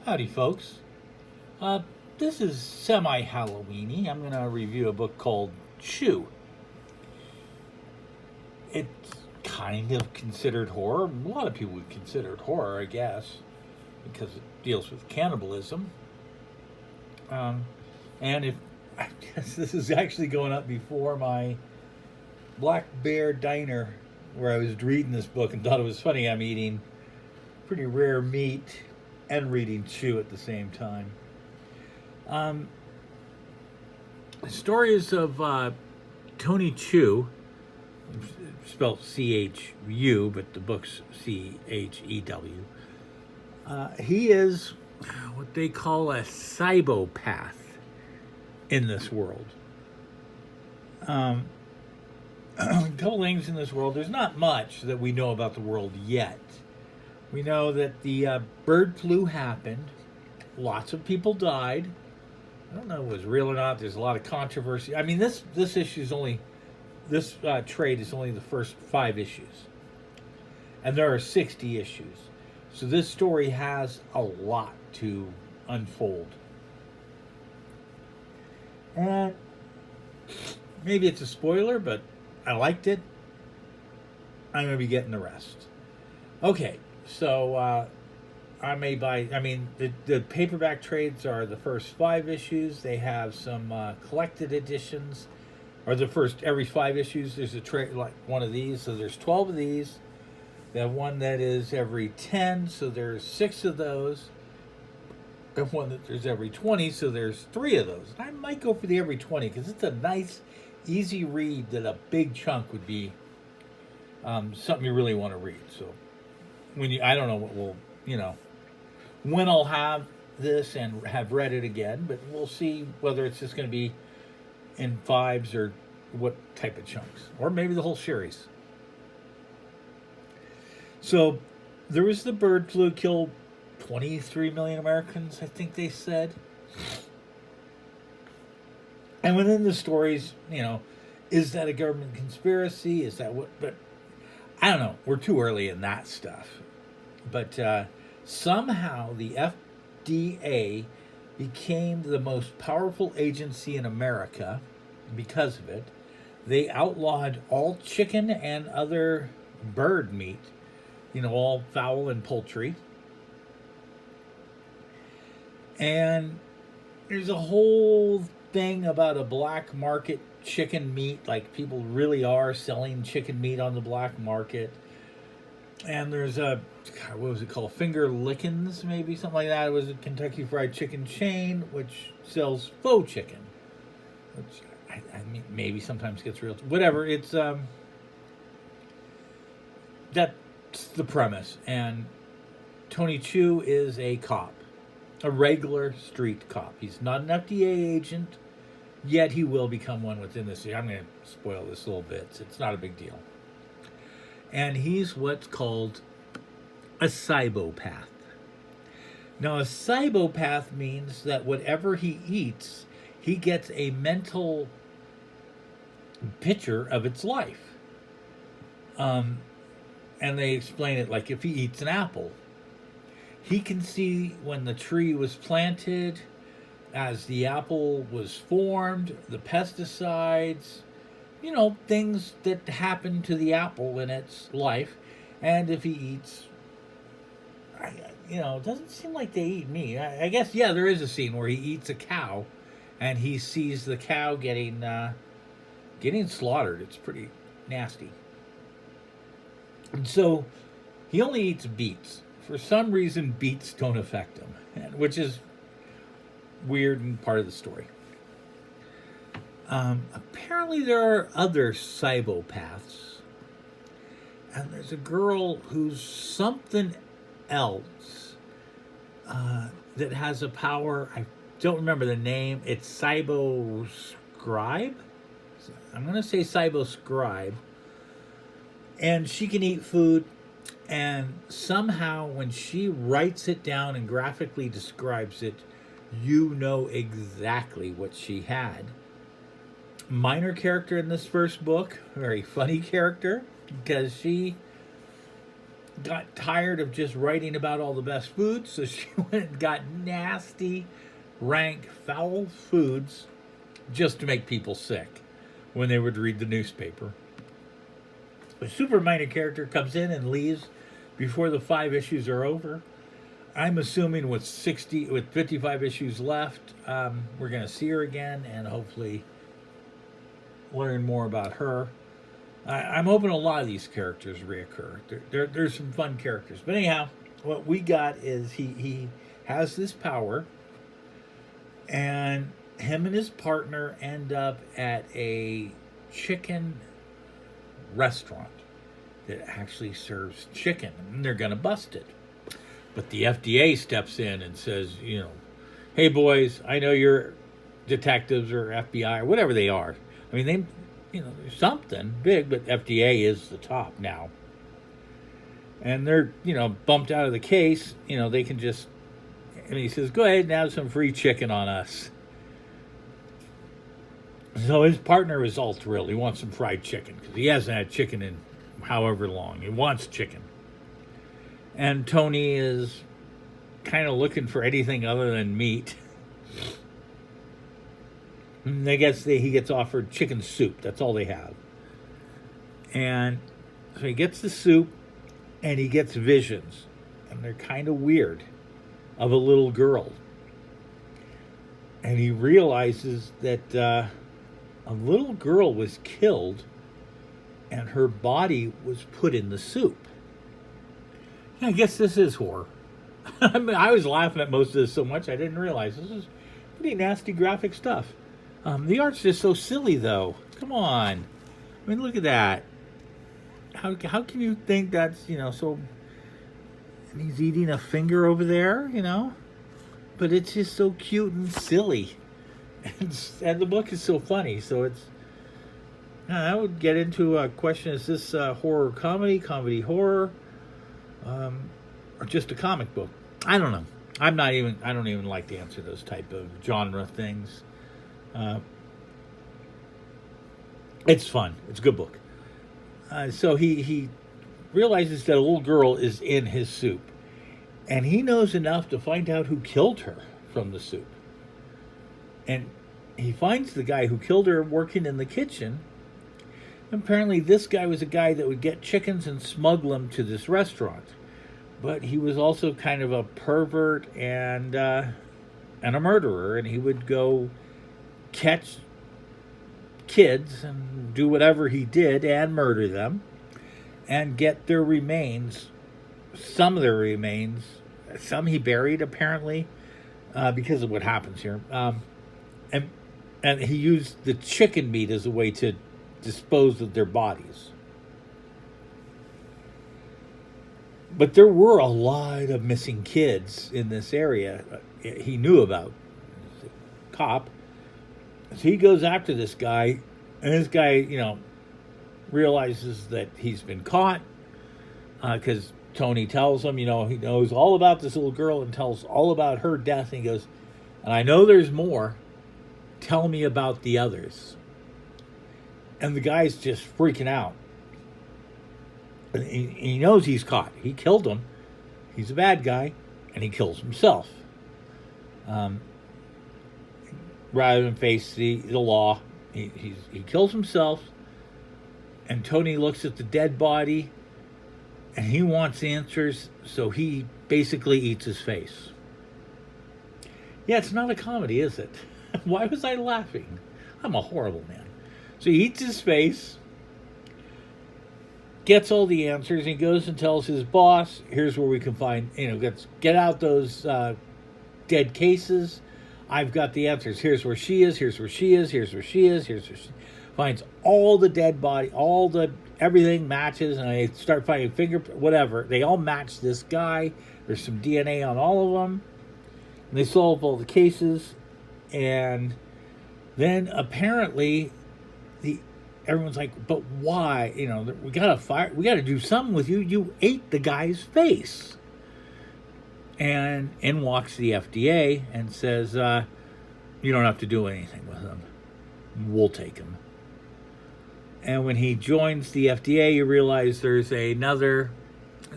Howdy, folks. Uh, this is semi-Halloweeny. I'm going to review a book called Chew. It's kind of considered horror. A lot of people would consider it horror, I guess, because it deals with cannibalism. Um, and if I guess this is actually going up before my Black Bear Diner, where I was reading this book and thought it was funny. I'm eating pretty rare meat and reading Chew at the same time. Um, Stories of Tony Chu, spelled Chu, but the book's Chew. He is what they call a cybopath in this world. Um, a couple things in this world. There's not much that we know about the world yet. We know that the bird flu happened. Lots of people died. I don't know if it was real or not. There's a lot of controversy. I mean, this issue is only this trade is only the first 5 issues, and there are 60 issues. So this story has a lot to unfold, and maybe it's a spoiler, but I liked it. I'm gonna be getting the rest. Okay, so I may buy. I mean, the paperback trades are the first 5 issues. They have some collected editions, or the first every 5 issues. There's a trade like one of these, so there's 12 of these. They have one that is every 10, so there's 6 of those. And one that there's every 20, so there's 3 of those. And I might go for the every 20 because it's a nice, easy read that a big chunk would be something you really want to read. So I don't know what will when I'll have this and have read it again, but we'll see whether it's just going to be in 5s or what type of chunks, or maybe the whole series. So there was the bird flu, killed 23 million Americans, I think they said. And within the stories, is that a government conspiracy? Is that what? But I don't know. We're too early in that stuff. But somehow the FDA became the most powerful agency in America because of it. They outlawed all chicken and other bird meat, all fowl and poultry. And there's a whole thing about a black market chicken meat, like people really are selling chicken meat on the black market. And there's what was it called? Finger Lickens, maybe something like that. It was a Kentucky Fried Chicken chain which sells faux chicken, which I mean maybe sometimes gets real. Whatever. It's that's the premise. And Tony Chu is a cop, a regular street cop. He's not an FDA agent, yet he will become one within this year. I'm going to spoil this a little bit. It's not a big deal. And he's what's called a cybopath. Now, a cybopath means that whatever he eats, he gets a mental picture of its life. And they explain it like if he eats an apple, he can see when the tree was planted, as the apple was formed, the pesticides, things that happen to the apple in its life. And if he eats, it doesn't seem like they eat meat. I guess, yeah, there is a scene where he eats a cow and he sees the cow getting slaughtered. It's pretty nasty. And so he only eats beets. For some reason, beets don't affect him, which is weird and part of the story. Apparently, there are other cybopaths, and there's a girl who's something else that has a power. I don't remember the name. It's Cyboscribe. I'm going to say Cyboscribe. And she can eat food, and somehow when she writes it down and graphically describes it, you know exactly what she had. Minor character in this first book, very funny character, because she got tired of just writing about all the best foods, so she went and got nasty, rank, foul foods just to make people sick when they would read the newspaper. A super minor character comes in and leaves before the 5 issues are over. I'm assuming with 55 issues left, we're going to see her again and hopefully learn more about her. I'm hoping a lot of these characters reoccur. There's some fun characters. But anyhow, what we got is he has this power, and him and his partner end up at a chicken restaurant that actually serves chicken, and they're going to bust it. But the FDA steps in and says, hey boys, I know you're detectives or FBI or whatever they are. I mean, there's something big, but FDA is the top now. And they're, bumped out of the case. They can just, and he says, go ahead and have some free chicken on us. So his partner is all thrilled. He wants some fried chicken because he hasn't had chicken in however long. He wants chicken. And Tony is kind of looking for anything other than meat. And I guess he gets offered chicken soup. That's all they have. And so he gets the soup, and he gets visions. And they're kind of weird, of a little girl. And he realizes that a little girl was killed, and her body was put in the soup. I guess this is horror. I was laughing at most of this so much I didn't realize this is pretty nasty graphic stuff. The art's just so silly, though. Come on. I mean, look at that. How can you think that's, so... And he's eating a finger over there, But it's just so cute and silly. And the book is so funny, so it's... I would get into a question, is this horror comedy horror, or just a comic book? I don't know. I don't even like to answer those type of genre things. It's fun. It's a good book. So he realizes that a little girl is in his soup, and he knows enough to find out who killed her from the soup. And he finds the guy who killed her working in the kitchen. Apparently this guy was a guy that would get chickens and smuggle them to this restaurant. But he was also kind of a pervert and a murderer, and he would go catch kids and do whatever he did and murder them and get their remains, some of their remains, some he buried apparently because of what happens here. And he used the chicken meat as a way to dispose of their bodies. But there were a lot of missing kids in this area he knew about. Cop. So he goes after this guy, and this guy, realizes that he's been caught because Tony tells him, he knows all about this little girl and tells all about her death. And he goes, and I know there's more. Tell me about the others. And the guy's just freaking out. And he knows he's caught. He killed him. He's a bad guy, and he kills himself. Rather than face the law, he kills himself. And Tony looks at the dead body, and he wants answers, so he basically eats his face. Yeah, it's not a comedy, is it? Why was I laughing? I'm a horrible man. So he eats his face, gets all the answers, and he goes and tells his boss, here's where we can find, let's get out those dead cases. I've got the answers. Here's where she is, here's where she is, here's where she is, here's where she finds all the dead body, everything matches, and they start finding whatever. They all match this guy. There's some DNA on all of them. And they solve all the cases. And then apparently everyone's like, but why? We gotta do something with you. You ate the guy's face. And in walks the FDA and says, you don't have to do anything with him. We'll take him. And when he joins the FDA, you realize there's another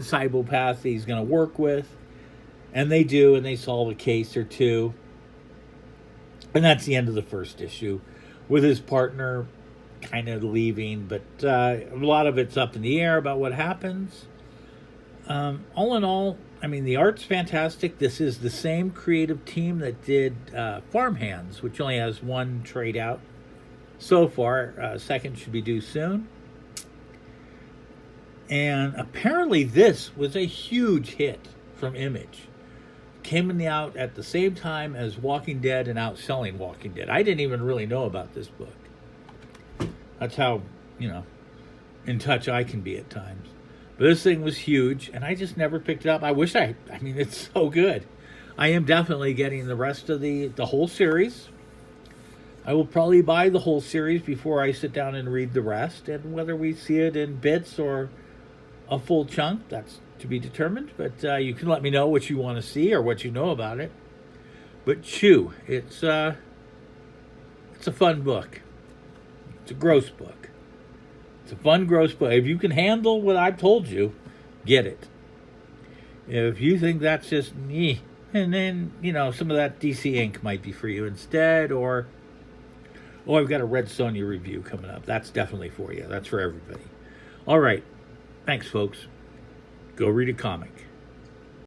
psychopath that he's going to work with. And they do, and they solve a case or two. And that's the end of the first issue, with his partner kind of leaving. But a lot of it's up in the air about what happens. All in all, I mean, the art's fantastic. This is the same creative team that did Farmhands, which only has one trade out so far. Second should be due soon. And apparently this was a huge hit from Image. Came out at the same time as Walking Dead and outselling Walking Dead. I didn't even really know about this book. That's how, in touch I can be at times. But this thing was huge, and I just never picked it up. I mean, it's so good. I am definitely getting the rest of the whole series. I will probably buy the whole series before I sit down and read the rest. And whether we see it in bits or a full chunk, that's to be determined. But you can let me know what you want to see or what you know about it. But Chew, it's a fun book. It's a gross book. It's a fun, gross book. If you can handle what I've told you, get it. If you think that's just me, and then, some of that DC Ink might be for you instead, or, I've got a Red Sonja review coming up. That's definitely for you. That's for everybody. All right. Thanks, folks. Go read a comic.